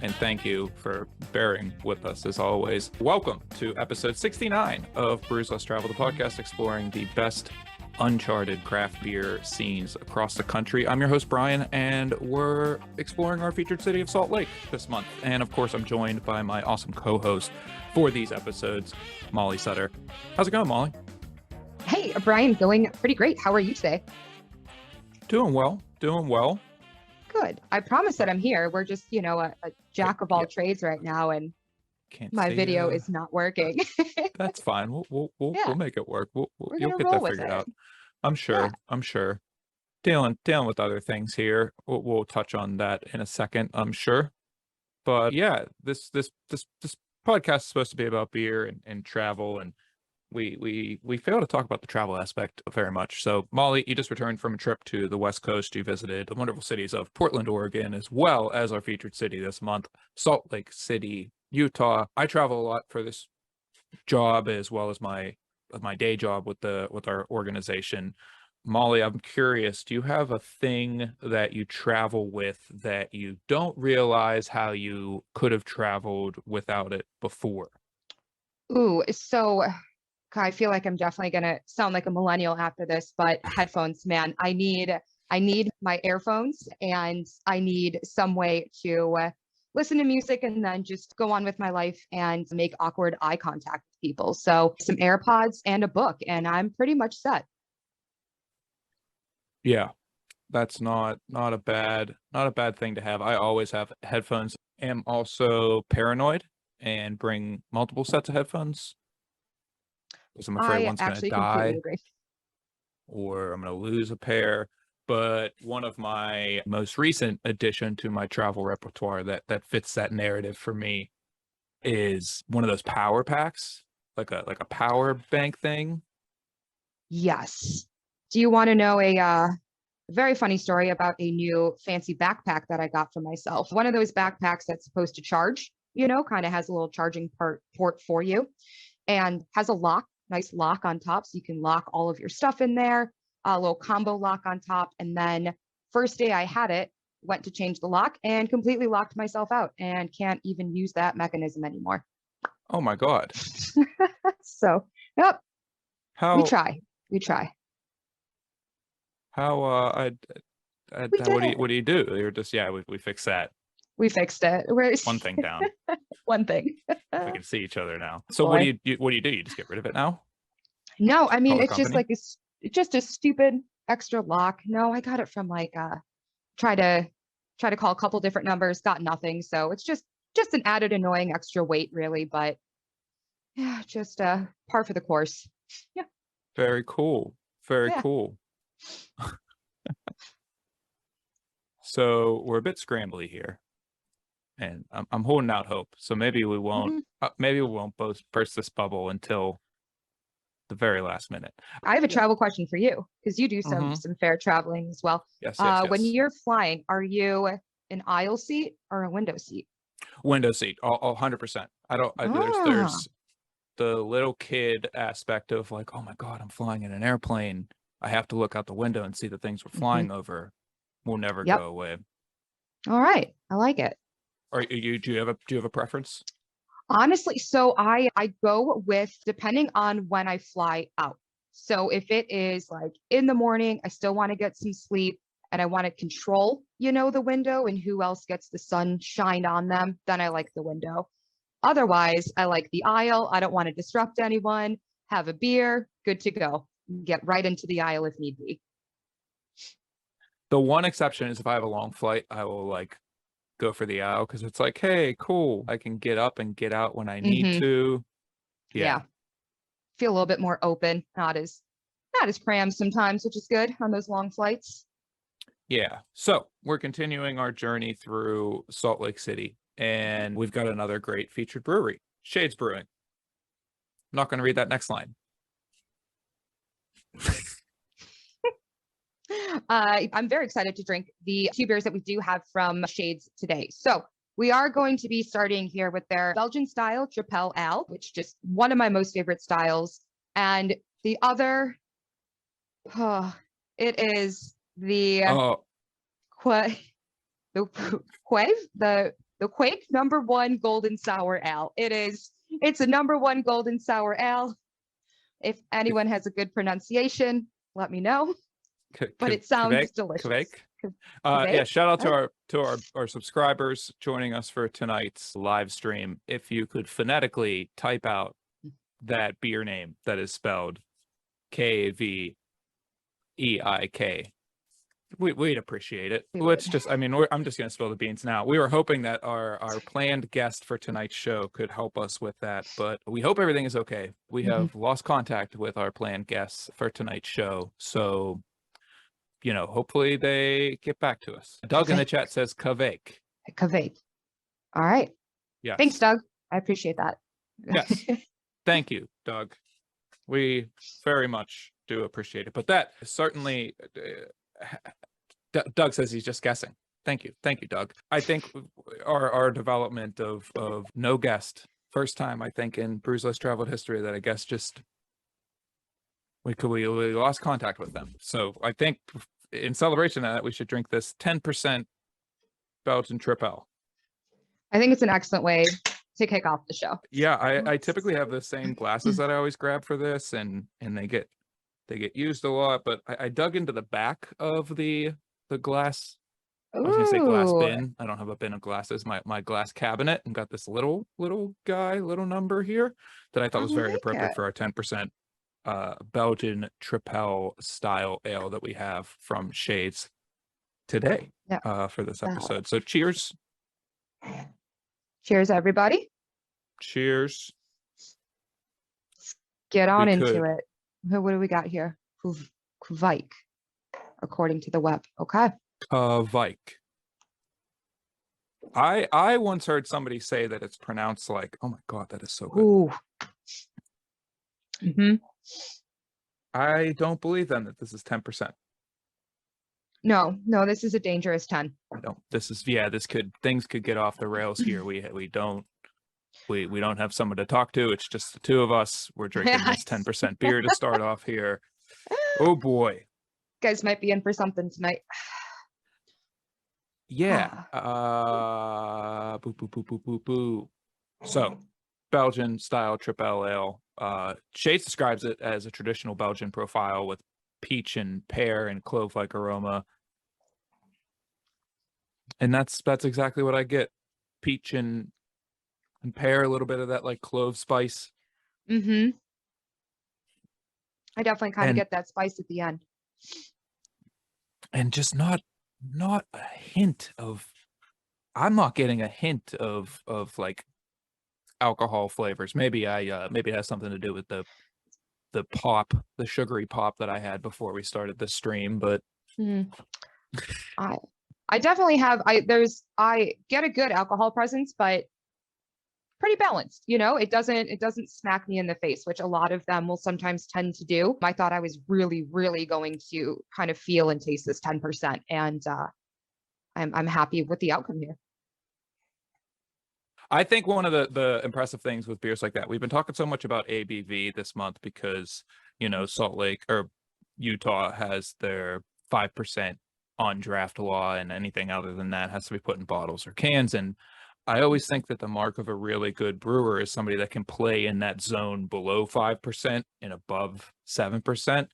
and thank you for bearing with us as always. Welcome to episode 69 of Brews, Travel, the podcast exploring the best uncharted craft beer scenes across the country. I'm your host, Brian, and we're exploring our featured city of Salt Lake this month. And of course, I'm joined by my awesome co-host for these episodes, Molly Sutter. How's it going, Molly? Hey, Brian, going pretty great. How are you today? Doing well. Good. I promise that I'm here. We're just, a jack of all trades right now, and my video is not working. That's fine. We'll make it work. You'll get that figured out. I'm sure. Yeah. I'm sure. Dealing with other things here. We'll touch on that in a second, I'm sure. But yeah, this podcast is supposed to be about beer and travel, and we fail to talk about the travel aspect very much. So Molly, you just returned from a trip to the West Coast. You visited the wonderful cities of Portland, Oregon, as well as our featured city this month, Salt Lake City, Utah. I travel a lot for this job as well as my day job with our organization. Molly, I'm curious, do you have a thing that you travel with that you don't realize how you could have traveled without it before? Ooh, so I feel like I'm definitely gonna sound like a millennial after this, but headphones, man, I need my earphones, and I need some way to listen to music and then just go on with my life and make awkward eye contact with people. So some AirPods and a book, and I'm pretty much set. Yeah, that's not a bad thing to have. I always have headphones. Am also paranoid and bring multiple sets of headphones because I'm afraid I one's going to actually die completely agree. or I'm going to lose a pair. But one of my most recent addition to my travel repertoire that fits that narrative for me is one of those power packs, like a power bank thing. Yes. Do you want to know a very funny story about a new fancy backpack that I got for myself? One of those backpacks that's supposed to charge, kind of has a little charging port for you, and has a lock, nice lock on top, so you can lock all of your stuff in there, a little combo lock on top. And then first day I had it, went to change the lock and completely locked myself out and can't even use that mechanism anymore. Oh my God. So, yep, How we try. how We did what do you do? You're just we fixed that. We fixed it. We're One thing down. one thing. We can see each other now. So Boy. what do you do? You just get rid of it now? No, I mean, Call the it's just company? it's just a stupid extra lock. No, I got it from try to call a couple different numbers, got nothing. So it's just an added annoying extra weight, really. But yeah, just par for the course. Yeah. Very cool. Very Yeah. cool. So we're a bit scrambly here, and I'm holding out hope. So maybe we won't both burst this bubble until the very last minute. I have a travel question for you, because you do some fair traveling as well. Yes. When you're flying, are you an aisle seat or a window seat? Window seat, 100%. There's the little kid aspect of like, oh my God, I'm flying in an airplane. I have to look out the window and see the things we're flying over. Will never go away. All right, I like it. Do you have a preference? Honestly, so I go with depending on when I fly out. So if it is like in the morning, I still want to get some sleep and I want to control, the window and who else gets the sun shine on them, then I like the window. Otherwise, I like the aisle. I don't want to disrupt anyone. Have a beer, good to go. Get right into the aisle if need be. The one exception is if I have a long flight, I will go for the aisle because it's like, hey, cool, I can get up and get out when I need to. Yeah. Feel a little bit more open, not as crammed sometimes, which is good on those long flights. Yeah. So we're continuing our journey through Salt Lake City, and we've got another great featured brewery, Shades Brewing. I'm not going to read that next line. I'm very excited to drink the two beers that we do have from Shades today. So we are going to be starting here with their Belgian-Style Tripel Ale, which is just one of my most favorite styles. And the other, it is the Kveik, the the Kveik #1 golden sour ale. It's a #1 golden sour ale. If anyone has a good pronunciation, let me know. But it sounds delicious. Yeah, shout out Oh. to our subscribers joining us for tonight's live stream. If you could phonetically type out that beer name that is spelled Kveik, we'd appreciate it. Let's just, I mean, I'm just gonna spill the beans now. We were hoping that our planned guest for tonight's show could help us with that, but we hope everything is okay. We have lost contact with our planned guests for tonight's show, so hopefully they get back to us. Doug in the chat says Kveik. Kveik. All right. Yes. Thanks, Doug. I appreciate that. Yes. Thank you, Doug. We very much do appreciate it. But that certainly, Doug says he's just guessing. Thank you, Doug. I think our development of no guest, first time I think in Brews Less Traveled history that I guess just we lost contact with them. So I think in celebration of that, we should drink this 10% Belgian Tripel. I think it's an excellent way to kick off the show. Yeah, I typically have the same glasses that I always grab for this, and they get used a lot. But I dug into the back of the glass. I was gonna say glass bin. I don't have a bin of glasses. My glass cabinet, and got this little number here that I thought was very appropriate for our 10% Belgian Tripel style ale that we have from Shades today for this episode. So cheers. Cheers, everybody. Cheers. Let's get on into it. What do we got here? Kveik, according to the web. Okay. Kveik. I once heard somebody say that it's pronounced like, oh my God, that is so good. Ooh. I don't believe then that this is 10%. No, this is a dangerous 10. No, things could get off the rails here. We don't have someone to talk to. It's just the two of us. We're drinking this 10% beer to start off here. Oh boy. You guys might be in for something tonight. Yeah. Boo, boo, boo, boo, boo, boo. So, Belgian-style Tripel ale. Shades describes it as a traditional Belgian profile with peach and pear and clove-like aroma. And that's exactly what I get. Peach and pear, a little bit of that like clove spice. I definitely kind of get that spice at the end. And just not a hint of, I'm not getting a hint of like alcohol flavors. Maybe maybe it has something to do with the sugary pop that I had before we started the stream, but I definitely have, I get a good alcohol presence, but pretty balanced, it doesn't smack me in the face, which a lot of them will sometimes tend to do. I thought I was really, really going to kind of feel and taste this 10%, and I'm happy with the outcome here. I think one of the impressive things with beers like that, we've been talking so much about ABV this month because, Salt Lake or Utah has their 5% on draft law, and anything other than that has to be put in bottles or cans. And I always think that the mark of a really good brewer is somebody that can play in that zone below 5% and above 7%.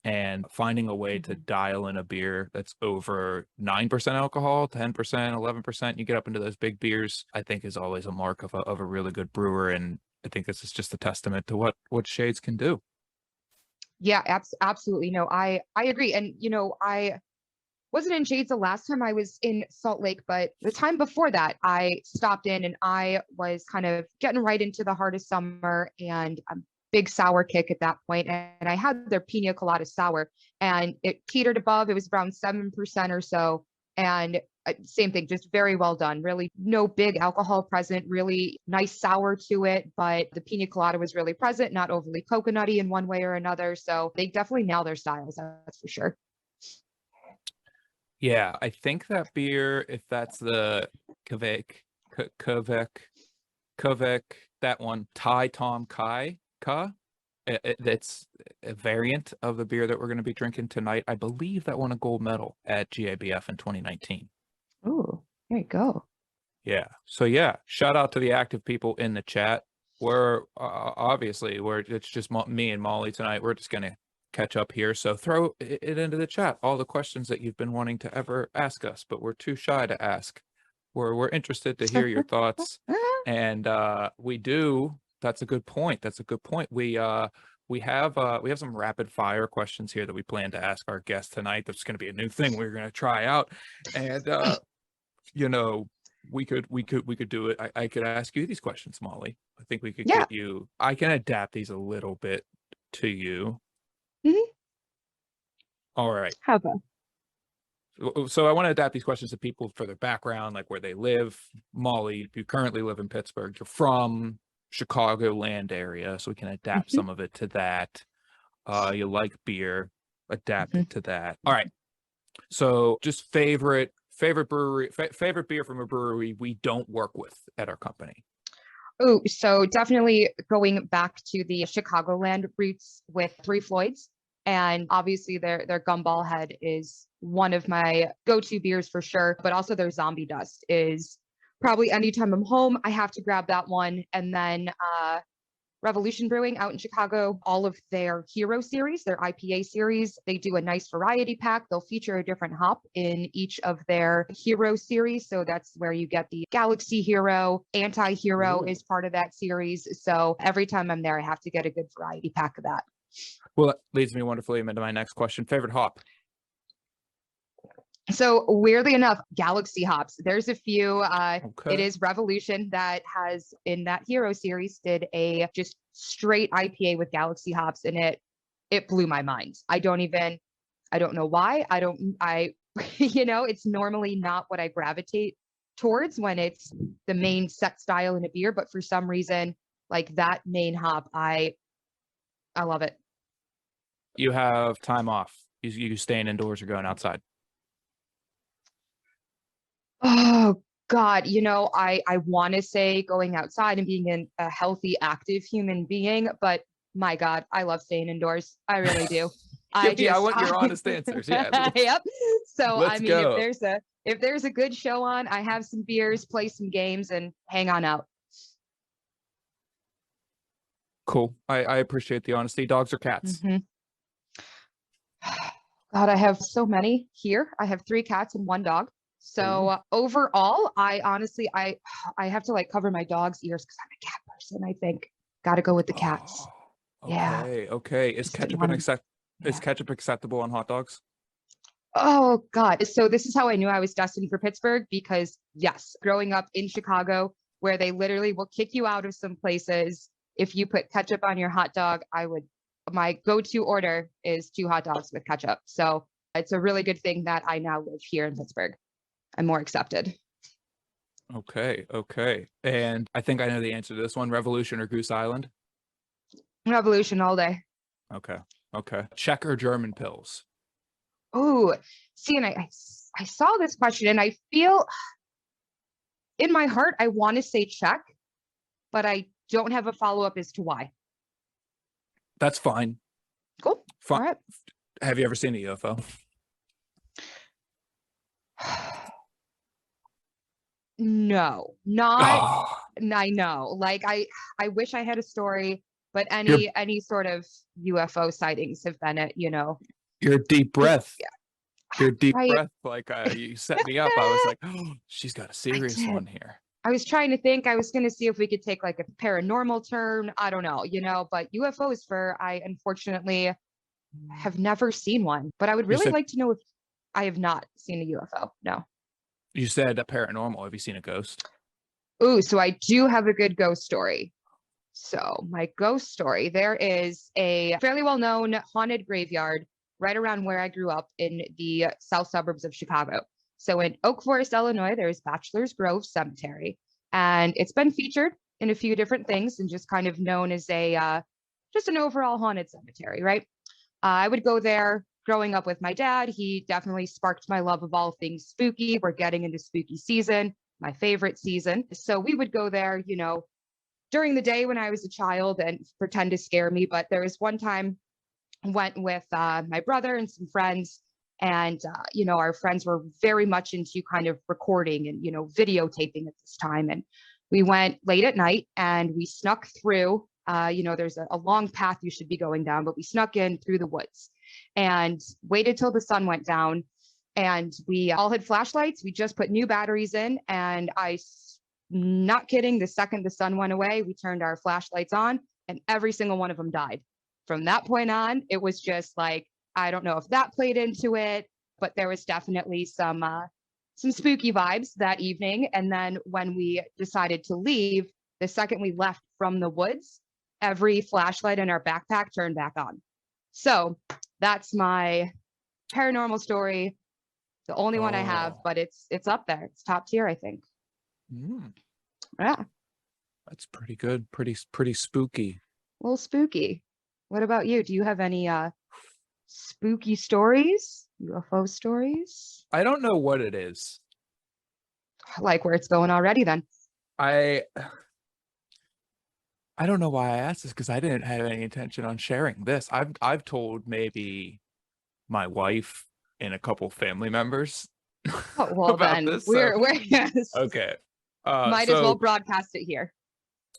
And finding a way to dial in a beer that's over 9% alcohol, 10%, 11%, you get up into those big beers, I think is always a mark of a really good brewer. And I think this is just a testament to what Shades can do. Yeah, absolutely. No, I agree. And, I wasn't in Shades the last time I was in Salt Lake, but the time before that, I stopped in and I was kind of getting right into the heart of summer, and big sour kick at that point, and I had their pina colada sour, and it teetered above. It was around 7% or so, and same thing, just very well done. Really no big alcohol present, really nice sour to it, but the pina colada was really present, not overly coconutty in one way or another. So they definitely nail their styles, that's for sure. Yeah, I think that beer, if that's the Kveik, that one, Thai Tom Kai. It's a variant of the beer that we're going to be drinking tonight. I believe that won a gold medal at GABF in 2019. Oh, there you go. Yeah. So yeah, shout out to the active people in the chat. We're obviously it's just me and Molly tonight. We're just gonna catch up here. So throw it into the chat. All the questions that you've been wanting to ever ask us, but we're too shy to ask. We're interested to hear your thoughts. And we do. That's a good point. That's a good point. We have some rapid fire questions here that we plan to ask our guest tonight. That's going to be a new thing we're going to try out. And you know, we could do it. I could ask you these questions, Molly. I think we could Yeah. get you. I can adapt these a little bit to you. Mhm. All right. How about? So I want to adapt these questions to people for their background, like where they live. Molly, you currently live in Pittsburgh. You're from Chicagoland area, so we can adapt Mhm. some of it to that. You like beer, adapt Mhm. it to that. All right. So just favorite brewery, favorite beer from a brewery we don't work with at our company. Oh, so definitely going back to the Chicagoland roots with Three Floyds. And obviously their Gumball Head is one of my go-to beers for sure, but also their Zombie Dust is probably anytime I'm home, I have to grab that one. And then Revolution Brewing out in Chicago, all of their Hero series, their IPA series, they do a nice variety pack. They'll feature a different hop in each of their Hero series. So that's where you get the Galaxy Hero, Anti-Hero is part of that series. So every time I'm there, I have to get a good variety pack of that. Well, that leads me wonderfully into my next question. Favorite hop? So weirdly enough, Galaxy hops. There's a few. Okay. It is Revolution that has in that Hero series did a just straight IPA with Galaxy hops, and it blew my mind. I don't know why. It's normally not what I gravitate towards when it's the main set style in a beer, but for some reason, like that main hop, I love it. You have time off. You staying indoors or going outside? Oh God, I want to say going outside and being a healthy, active human being, but my God, I love staying indoors. I really do. I want your honest answers. Yeah. Yep. So Let's I mean, go. if there's a good show on, I have some beers, play some games, and hang on out. Cool. I appreciate the honesty. Dogs or cats? Mm-hmm. God, I have so many here. I have 3 cats and 1 dog. So overall, I honestly, I have to like cover my dog's ears because I'm a cat person. I think got to go with the cats. Yeah. Okay. Is Just didn't ketchup want to. is ketchup acceptable on hot dogs? Oh God. So this is how I knew I was destined for Pittsburgh because yes, growing up in Chicago, where they literally will kick you out of some places if you put ketchup on your hot dog, my go-to order is 2 hot dogs with ketchup. So it's a really good thing that I now live here in Pittsburgh. I'm more accepted. Okay. And I think I know the answer to this one. Revolution or Goose Island? Revolution all day. Okay. Czech or German pills? Oh, see, and I saw this question and I feel in my heart, I want to say Czech, but I don't have a follow-up as to why. That's fine. Cool. Fine. All right. Have you ever seen a UFO? No, not. I know. Like I wish I had a story, but any sort of UFO sightings have been Your deep breath. Yeah. Your deep Right. breath. Like you set me up. I was like, oh, she's got a serious one here. I was trying to think. I was going to see if we could take like a paranormal turn. I don't know, but UFOs I unfortunately have never seen one, but I would really like to know if I have not seen a UFO. No. You said a paranormal. Have you seen a ghost? Ooh, so I do have a good ghost story. So my ghost story, there is a fairly well-known haunted graveyard right around where I grew up in the south suburbs of Chicago. So in Oak Forest, Illinois, there's Bachelor's Grove Cemetery, and it's been featured in a few different things and just kind of known as just an overall haunted cemetery, right? I would go there growing up with my dad. He definitely sparked my love of all things spooky. We're getting into spooky season, my favorite season. So we would go there, during the day when I was a child and pretend to scare me. But there was one time I went with my brother and some friends, And, our friends were very much into kind of recording and, videotaping at this time. And we went late at night and we snuck through, there's a long path you should be going down, but we snuck in through the woods and waited till the sun went down. And we all had flashlights. We just put new batteries in. And not kidding, the second the sun went away, we turned our flashlights on and every single one of them died. From that point on, it was just like, I don't know if that played into it, but there was definitely some spooky vibes that evening. And then when we decided to leave, the second we left from the woods, every flashlight in our backpack turned back on. So that's my paranormal story. The only one I have, but it's up there. It's top tier, I think. Yeah. That's pretty good. Pretty spooky. A little spooky. What about you? Do you have any spooky stories? UFO stories? I don't know what it is. I like where it's going already then. I don't know why I asked this because I didn't have any intention on sharing this. I've told maybe my wife and a couple family members. Oh, well, about then this, we're yes. okay. Might as well broadcast it here.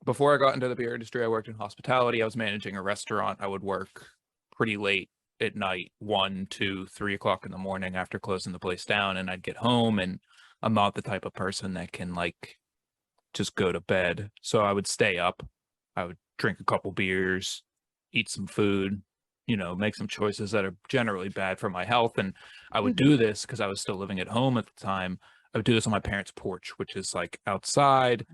Before I got into the beer industry, I worked in hospitality. I was managing a restaurant. I would work pretty late at night, 1, 2, 3 o'clock in the morning after closing the place down, and I'd get home, and I'm not the type of person that can like just go to bed. So I would stay up. I would drink a couple beers, eat some food, make some choices that are generally bad for my health. And I would do this because I was still living at home at the time. I would do this on my parents' porch, which is like outside.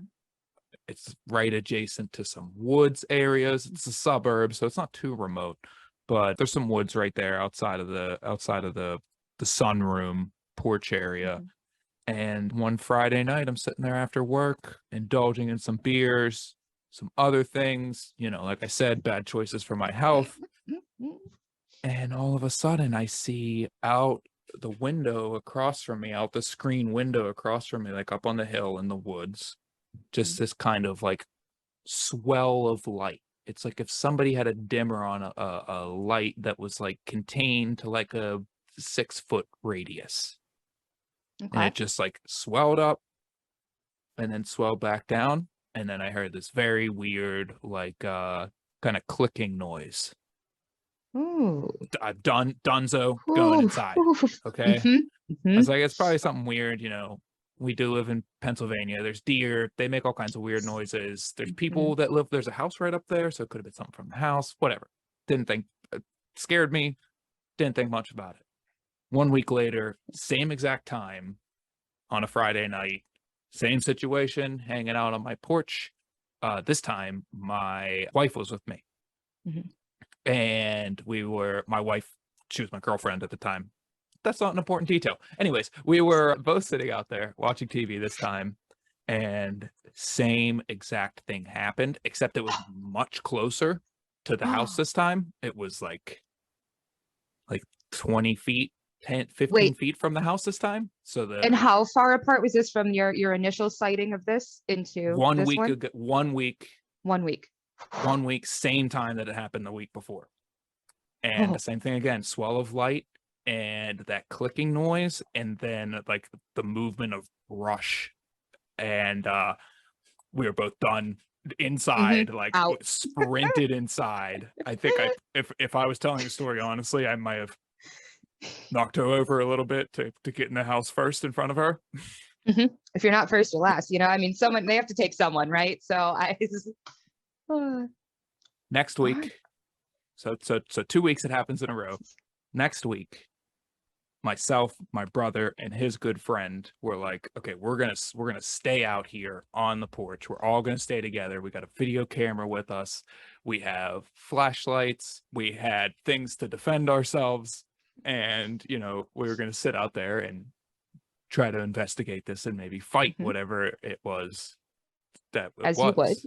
It's right adjacent to some woods areas. It's a suburb, so it's not too remote, but there's some woods right there outside of the sunroom porch area. And one Friday night, I'm sitting there after work, indulging in some beers, some other things, like I said, bad choices for my health. And all of a sudden I see out the window across from me, out the screen window across from me, like up on the hill in the woods, just this kind of like swell of light. It's like if somebody had a dimmer on a light that was like contained to like a 6-foot radius. And it just like swelled up and then swelled back down. And then I heard this very weird, like kind of clicking noise. Ooh. Dunzo, going inside. Okay. I was like, it's probably something weird, we do live in Pennsylvania. There's deer. They make all kinds of weird noises. There's people that live, there's a house right up there. So it could have been something from the house, whatever. Didn't think, scared me. Didn't think much about it. 1 week later, same exact time on a Friday night, same situation, hanging out on my porch. This time my wife was with me. And my wife, she was my girlfriend at the time. That's not an important detail. Anyways, we were both sitting out there watching TV this time, and same exact thing happened, except it was much closer to the house this time. It was like 20 feet, 10, 15 feet from the house this time. And how far apart was this from your initial sighting of this into 1 week one? ago, 1 week. 1 week. 1 week, same time that it happened the week before. And the same thing again, swell of light and that clicking noise, and then like the movement of brush. And we were both done inside, like sprinted inside. I think if I was telling the story honestly, I might have knocked her over a little bit to get in the house first in front of her. If you're not first or last, I mean, they have to take someone, right? So next week, so 2 weeks it happens in a row. Next week, myself, my brother, and his good friend were like, okay, we're gonna stay out here on the porch. We're all gonna stay together. We got a video camera with us. We have flashlights. We had things to defend ourselves. And, we were gonna sit out there and try to investigate this and maybe fight whatever it was that it as was. You would,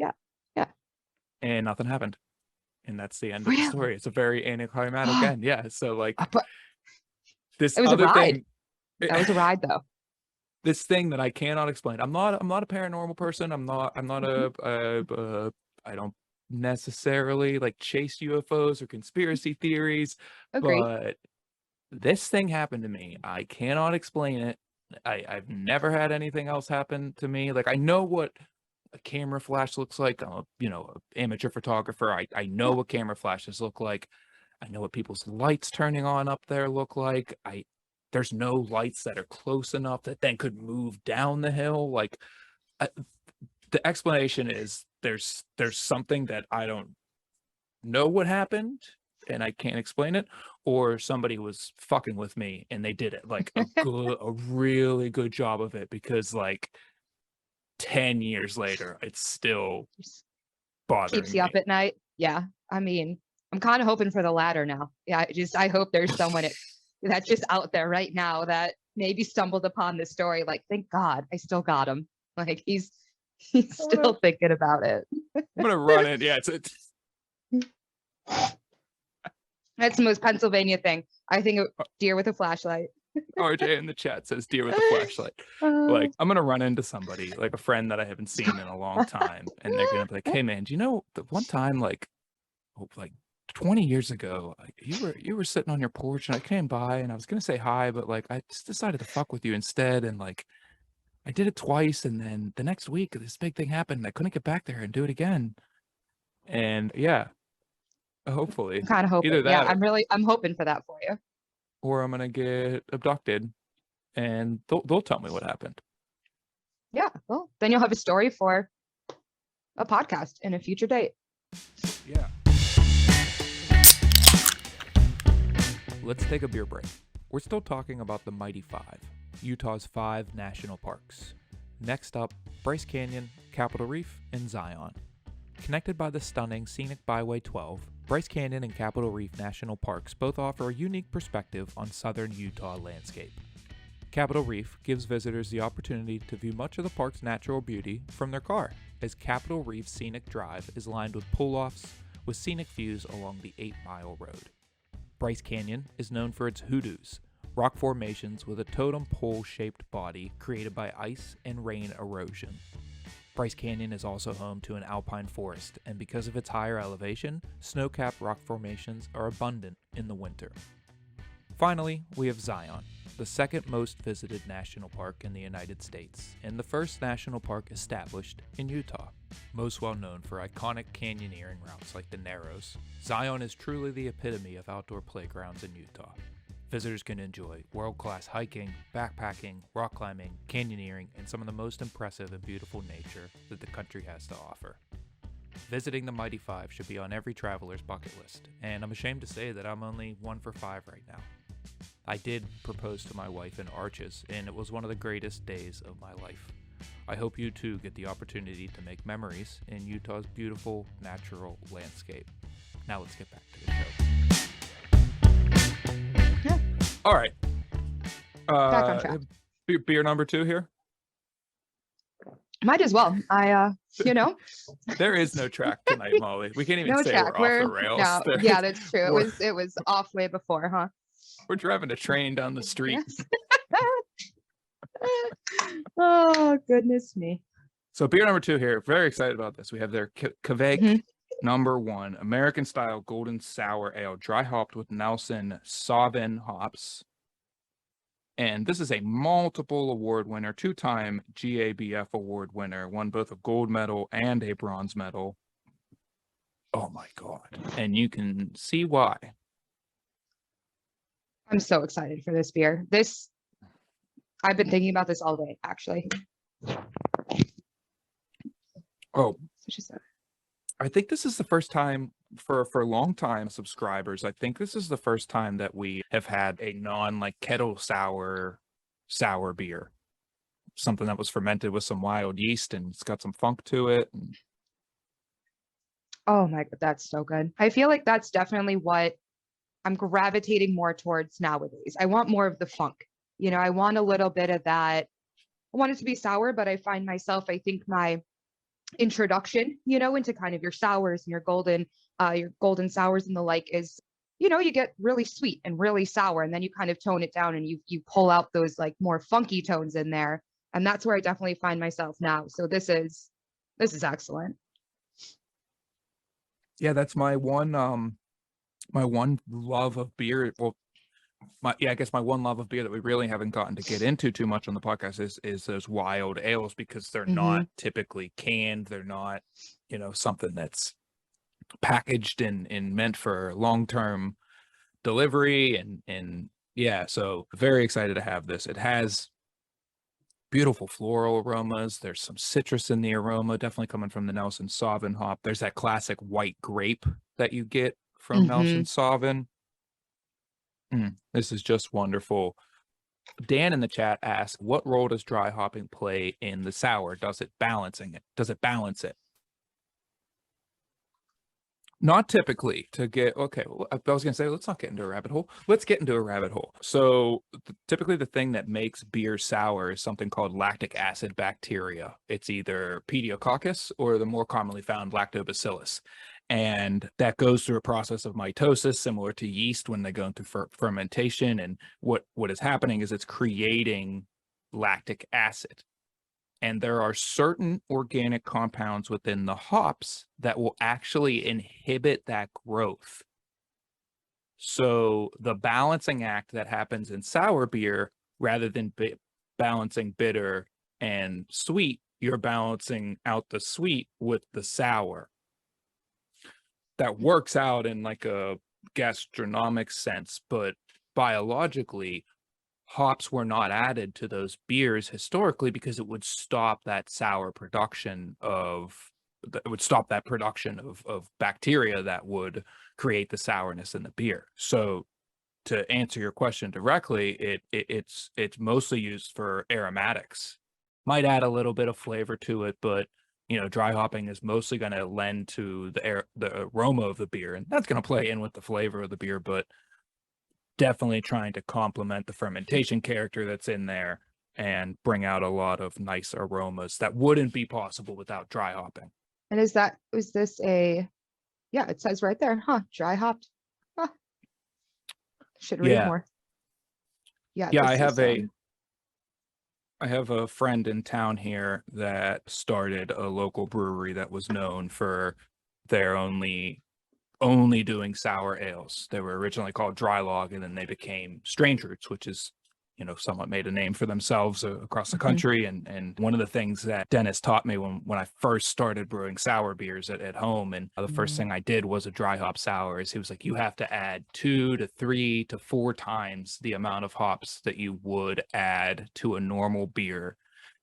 yeah. And nothing happened. And that's the end of the story. It's a very anticlimactic end. Yeah. So like this other thing. That was a ride though. This thing that I cannot explain. I'm not a paranormal person. I'm not I don't necessarily like chase UFOs or conspiracy theories. Agreed. But This thing happened to me. I cannot explain it. I've never had anything else happen to me. Like, I know what a camera flash looks like. I'm a, amateur photographer. I know Yeah. what camera flashes look like. I know what people's lights turning on up there look like. There's no lights that are close enough that then could move down the hill. Like, I, the explanation is there's something that I don't know what happened and I can't explain it, or somebody was fucking with me and they did it like a really good job of it, because like 10 years later it's still Just keeps bothering you me. up at night. Yeah. I mean, I'm kind of hoping for the latter now. Yeah. I hope there's someone that's just out there right now that maybe stumbled upon this story. Like, thank God I still got him. Like he's I'm gonna, still thinking about it. I'm gonna run it. Yeah, it's That's the most Pennsylvania thing. I think deer with a flashlight. RJ in the chat says deer with a flashlight. Uh, Like, I'm gonna run into somebody, like a friend that I haven't seen in a long time, and they're gonna be like, "Hey man, do you know the one time like 20 years ago, you were sitting on your porch and I came by and I was gonna say hi, but like I just decided to fuck with you instead, and like I did it twice, and then the next week this big thing happened and I couldn't get back there and do it again." And yeah, I'm hopefully kind of hoping. either Yeah, that I'm hoping for that for you. or I'm gonna get abducted and they'll tell me what happened. Yeah. Well, then you'll have a story for a podcast in a future date. Yeah. Let's take a beer break. We're still talking about the Mighty Five, Utah's 5 national parks. Next up, Bryce Canyon, Capitol Reef, and Zion. Connected by the stunning scenic Byway 12, Bryce Canyon and Capitol Reef National Parks both offer a unique perspective on southern Utah landscape. Capitol Reef gives visitors the opportunity to view much of the park's natural beauty from their car, as Capitol Reef Scenic Drive is lined with pull-offs with scenic views along the 8-mile road. Bryce Canyon is known for its hoodoos, rock formations with a totem pole-shaped body created by ice and rain erosion. Bryce Canyon is also home to an alpine forest, and because of its higher elevation, snow-capped rock formations are abundant in the winter. Finally, we have Zion, the second most visited national park in the United States, and the first national park established in Utah. Most well known for iconic canyoneering routes like the Narrows, Zion is truly the epitome of outdoor playgrounds in Utah. Visitors can enjoy world-class hiking, backpacking, rock climbing, canyoneering, and some of the most impressive and beautiful nature that the country has to offer. Visiting the Mighty Five should be on every traveler's bucket list, and I'm ashamed to say that I'm only 1 for 5 right now. I did propose to my wife in Arches, and it was one of the greatest days of my life. I hope you too get the opportunity to make memories in Utah's beautiful natural landscape. Now let's get back to the show. Yeah. All right. Back on track. Beer number 2 here. Might as well. There is no track tonight, Molly. We can't even No say track. we're off the rails. No, yeah, that's true. It was off way before, huh? We're driving a train down the street. Yes. Oh, goodness me. So beer number 2 here. Very excited about this. We have their Kveik number 1 American style golden sour ale, dry hopped with Nelson Sauvin hops. And this is a multiple award winner, 2-time GABF award winner, won both a gold medal and a bronze medal. Oh my God. And you can see why. I'm so excited for this beer. I've been thinking about this all day, actually. Oh, I think this is the first time for long-time subscribers. I think this is the first time that we have had a kettle sour beer, something that was fermented with some wild yeast and it's got some funk to it. Oh my God, that's so good. I feel like that's definitely what I'm gravitating more towards nowadays. I want more of the funk. I want a little bit of that. I want it to be sour, but I find myself, I think my introduction, into kind of your sours and your golden sours and the like is, you get really sweet and really sour, and then you kind of tone it down and you pull out those like more funky tones in there. And that's where I definitely find myself now. So this is excellent. Yeah, that's my one love of beer. Well, I guess my one love of beer that we really haven't gotten to get into too much on the podcast is those wild ales, because they're not typically canned. They're not, something that's packaged and meant for long-term delivery. And yeah, so very excited to have this. It has beautiful floral aromas. There's some citrus in the aroma, definitely coming from the Nelson Sauvin hop. There's that classic white grape that you get from Nelson Sauvin. This is just wonderful. Dan in the chat asked, what role does dry hopping play in the sour? Does it balance it? Not typically. Okay, well, I was gonna say, let's not get into a rabbit hole. Let's get into a rabbit hole. So typically the thing that makes beer sour is something called lactic acid bacteria. It's either Pediococcus or the more commonly found lactobacillus. And that goes through a process of mitosis, similar to yeast when they go through fermentation. And what is happening is it's creating lactic acid. And there are certain organic compounds within the hops that will actually inhibit that growth. So the balancing act that happens in sour beer, rather than balancing bitter and sweet, you're balancing out the sweet with the sour. That works out in like a gastronomic sense, but biologically, hops were not added to those beers historically because it would stop that sour production of bacteria that would create the sourness in the beer. So to answer your question directly, it's mostly used for aromatics. Might add a little bit of flavor to it, but dry hopping is mostly going to lend to the aroma of the beer, and that's going to play in with the flavor of the beer, but definitely trying to complement the fermentation character that's in there and bring out a lot of nice aromas that wouldn't be possible without dry hopping. And it says right there, dry hopped. Should read more. Yeah, I have a friend in town here that started a local brewery that was known for their only doing sour ales. They were originally called Dry Log, and then they became Strange Roots, which is, somewhat made a name for themselves across the country. And one of the things that Dennis taught me when I first started brewing sour beers at home, and the first thing I did was a dry hop sour, is he was like, you have to add 2 to 3 to 4 times the amount of hops that you would add to a normal beer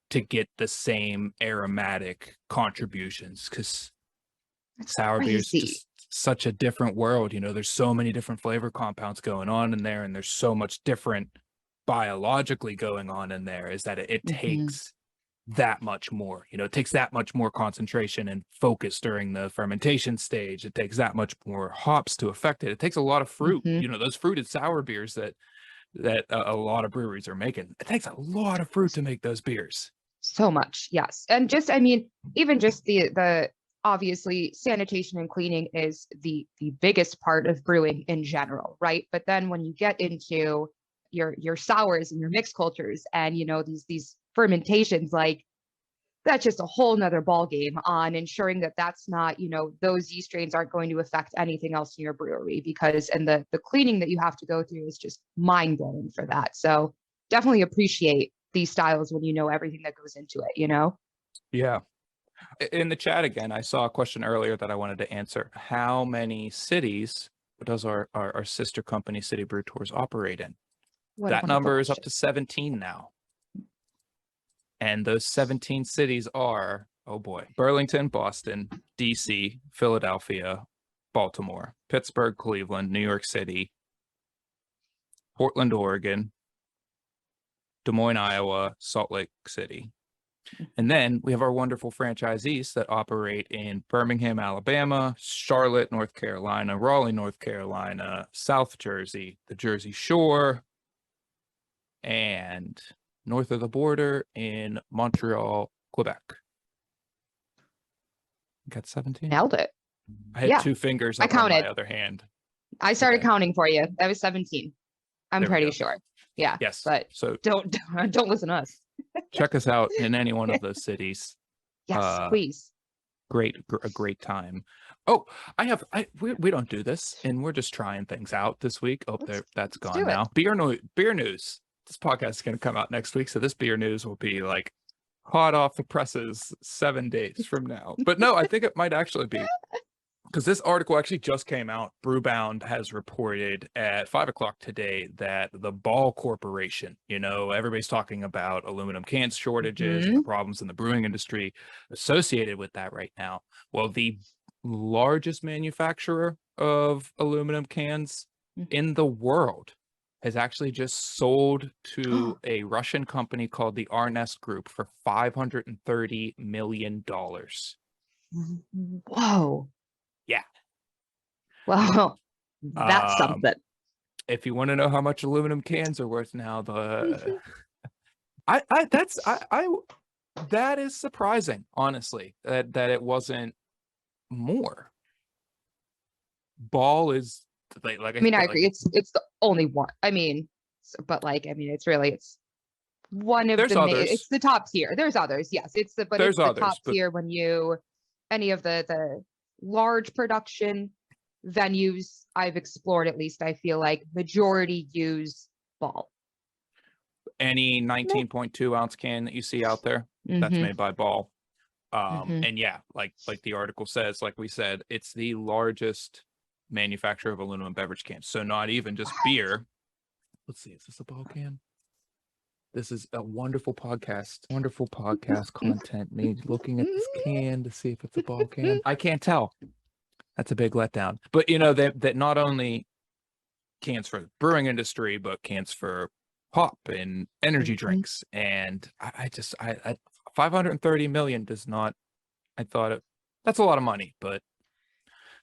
to get the same aromatic contributions, because sour beer is just such a different world. There's so many different flavor compounds going on in there, and there's so much different biologically going on in there, is that it takes that much more, it takes that much more concentration and focus during the fermentation stage. It takes that much more hops to affect it. It takes a lot of fruit, those fruited sour beers that a lot of breweries are making. It takes a lot of fruit to make those beers. So much. Yes. And even just the obviously sanitation and cleaning is the biggest part of brewing in general, right? But then when you get into your sours and your mixed cultures and these fermentations, like that's just a whole nother ball game on ensuring that that's not, those yeast strains aren't going to affect anything else in your brewery, because the cleaning that you have to go through is just mind blowing for that. So definitely appreciate these styles when you know everything that goes into it, Yeah. In the chat again, I saw a question earlier that I wanted to answer. How many cities does our sister company City Brew Tours operate in? That number is up to 17 now. And those 17 cities are, oh boy, Burlington, Boston, DC, Philadelphia, Baltimore, Pittsburgh, Cleveland, New York City, Portland, Oregon, Des Moines, Iowa, Salt Lake City. And then we have our wonderful franchisees that operate in Birmingham, Alabama, Charlotte, North Carolina, Raleigh, North Carolina, South Jersey, the Jersey Shore, and north of the border in Montreal, Quebec. Got 17? Nailed it. I had 2 fingers up on my other hand. I started counting for you. That was 17. I'm pretty sure. Yeah. Yes. But so don't listen to us. Check us out in any one of those cities. Yes, please. A great time. Oh, we don't do this, and we're just trying things out this week. Oh, there, that's let's gone do it. now. Beer news. This podcast is going to come out next week, so this beer news will be like hot off the presses 7 days from now. But no, I think it might actually be, because this article actually just came out. Brewbound has reported at 5 o'clock today that the Ball Corporation, everybody's talking about aluminum cans shortages and the problems in the brewing industry associated with that right now. Well, the largest manufacturer of aluminum cans in the world has actually just sold to a Russian company called the Arnest Group for $530 million. Whoa. Yeah. Well, that's something. If you want to know how much aluminum cans are worth now, that is surprising, honestly, that it wasn't more. Ball is like I mean, I agree. It's the only one. I mean, it's one of there's the main. others. It's the top tier. There's others, yes. It's the top tier when any of the large production venues I've explored, at least I feel like majority use Ball. Any 19.2 ounce can that you see out there, that's made by Ball. And yeah, like the article says, like we said, it's the largest manufacturer of aluminum beverage cans. So not even just beer. Let's see, is this a Ball can? This is a wonderful podcast content. Me looking at this can to see if it's a Ball can. I can't tell. That's a big letdown. But that not only cans for the brewing industry, but cans for pop and energy drinks. And I 530 million does not, that's a lot of money, but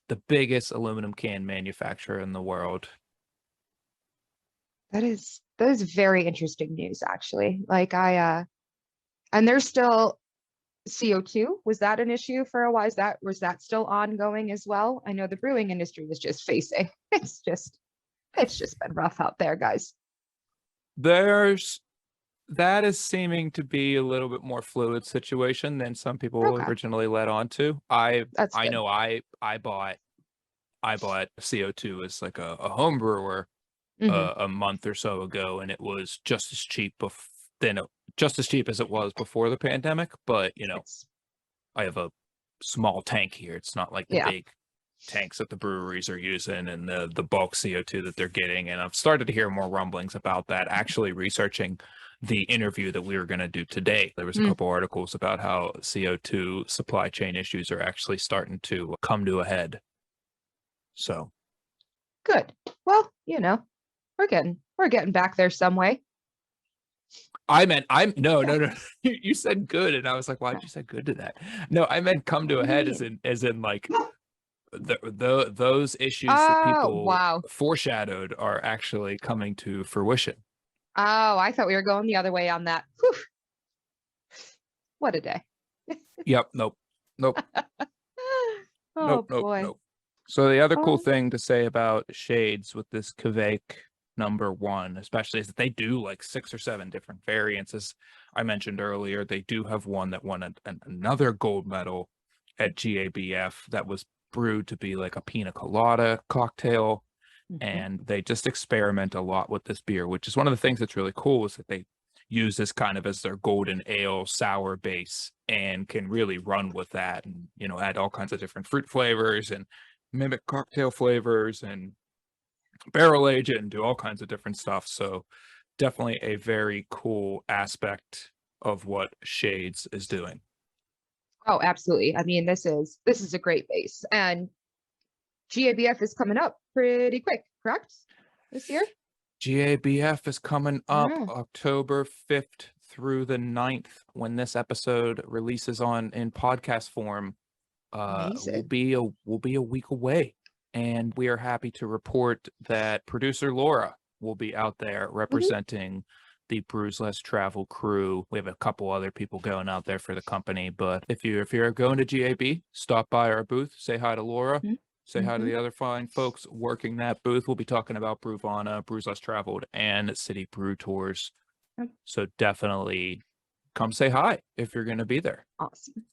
the biggest aluminum can manufacturer in the world. That is very interesting news, actually. Like and there's still CO2. Was that an issue for a while? Was that still ongoing as well? I know the brewing industry was just facing. It's just been rough out there, guys. That is seeming to be a little bit more fluid situation than some people originally led on to. I know I bought CO2 as like a home brewer a month or so ago, and it was just as cheap as it was before the pandemic. But I have a small tank here. It's not like the big tanks that the breweries are using and the bulk CO2 that they're getting. And I've started to hear more rumblings about that. Actually researching the interview that we were going to do today, there was a couple articles about how CO2 supply chain issues are actually starting to come to a head. So good. Well, we're getting back there some way. No. You said good, and I was like, why'd you say good to that? No, I meant come to a head as in like those issues that people foreshadowed are actually coming to fruition. Oh, I thought we were going the other way on that. Whew. What a day. Yep. Nope. Boy. Nope. So the other cool thing to say about Shades with this Kveik #1, especially, is that they do like 6 or 7 different variants. As I mentioned earlier, they do have one that won another gold medal at GABF that was brewed to be like a pina colada cocktail. And they just experiment a lot with this beer, which is one of the things that's really cool, is that they use this kind of as their golden ale sour base and can really run with that and, add all kinds of different fruit flavors and mimic cocktail flavors and barrel age it and do all kinds of different stuff. So definitely a very cool aspect of what Shades is doing. Oh, absolutely. I mean, this is a great base, and GABF is coming up pretty quick, correct? This year? GABF is coming up October 5th through the 9th. When this episode releases in podcast form, we'll be a week away. And we are happy to report that producer Laura will be out there representing the Brews Less Travel crew. We have a couple other people going out there for the company, but if you're going to GAB, stop by our booth, say hi to Laura. Say hi to the other fine folks working that booth. We'll be talking about Brewvana, Brews Less Traveled, and City Brew Tours. So definitely come say hi if you're going to be there. Awesome.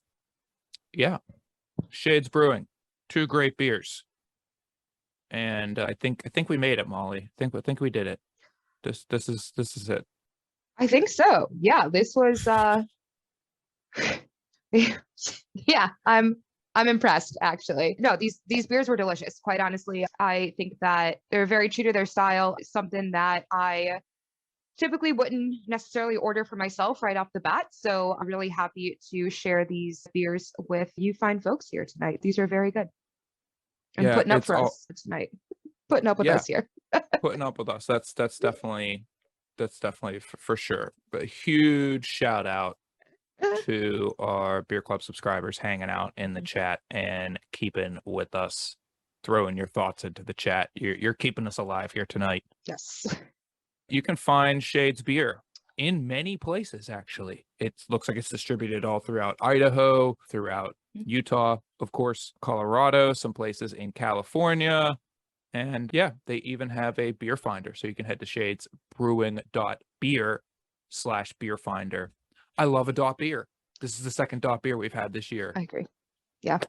Yeah. Shades Brewing. 2 great beers. And I think we made it, Molly. I think we did it. This is it. I think so. Yeah, this was yeah, I'm impressed actually. No, these beers were delicious. Quite honestly, I think that they're very true to their style. Something that I typically wouldn't necessarily order for myself right off the bat. So I'm really happy to share these beers with you fine folks here tonight. These are very good. And Yeah, putting up it's for all us tonight. Putting up with yeah, us here. putting up with us. That's definitely for sure. But a huge shout out to our beer club subscribers hanging out in the chat and keeping with us, throwing your thoughts into the chat. You're keeping us alive here tonight. Yes. You can find Shades beer in many places, actually. It looks like it's distributed all throughout Idaho, throughout Utah, of course, Colorado, some places in California. And yeah, they even have a beer finder. So you can head to shadesbrewing.beer/beer finder. I love a dot beer. This is the second dot beer we've had this year. I agree. Yeah.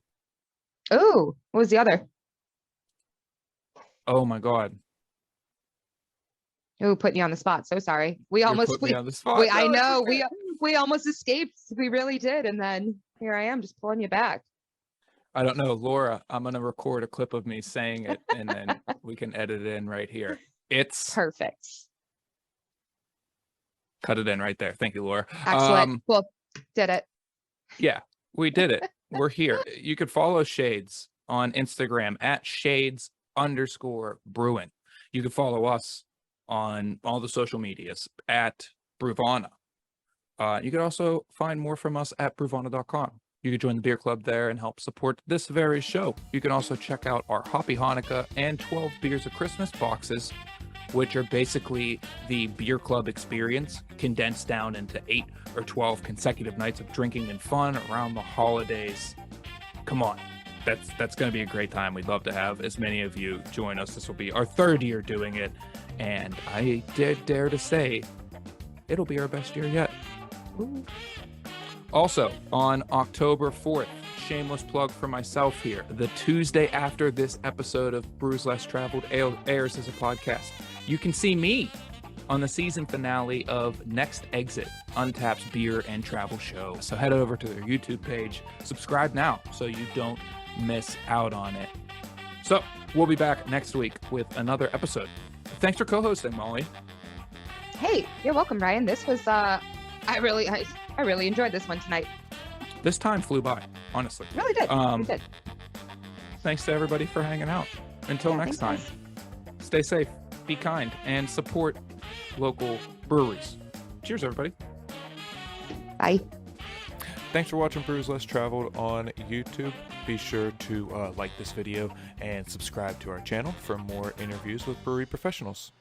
Oh, what was the other? Oh my God. Oh, putting you on the spot. So sorry. We You're almost putting me on the spot. I No, it's know okay. we almost escaped. We really did. And then here I am just pulling you back. I don't know, Laura, I'm going to record a clip of me saying it and then we can edit it in right here. It's Perfect. cut it in right there. Thank you, Laura. Excellent. Well, did it. Yeah, we did it. We're here. You could follow Shades on Instagram at Shades_brewing. You can follow us on all the social medias at Bruvana. You can also find more from us at bruvana.com. You can join the beer club there and help support this very show. You can also check out our Hoppy Hanukkah and 12 Beers of Christmas boxes, which are basically the beer club experience condensed down into 8 or 12 consecutive nights of drinking and fun around the holidays. Come on. That's going to be a great time. We'd love to have as many of you join us. This will be our 3rd year doing it. And I dare to say it'll be our best year yet. Ooh. Also, on October 4th, shameless plug for myself here, the Tuesday after this episode of Brews Less Traveled airs as a podcast, you can see me on the season finale of Next Exit, Untapped's beer and travel show. So head over to their YouTube page, subscribe now so you don't miss out on it. So we'll be back next week with another episode. Thanks for co-hosting, Molly. Hey, you're welcome, Ryan. This was I really enjoyed this one tonight. This time flew by, honestly. Really did. Really did. Thanks to everybody for hanging out. Until next time, stay safe, be kind, and support local breweries. Cheers, everybody. Bye. Thanks for watching Brews Less Traveled on YouTube. Be sure to like this video and subscribe to our channel for more interviews with brewery professionals.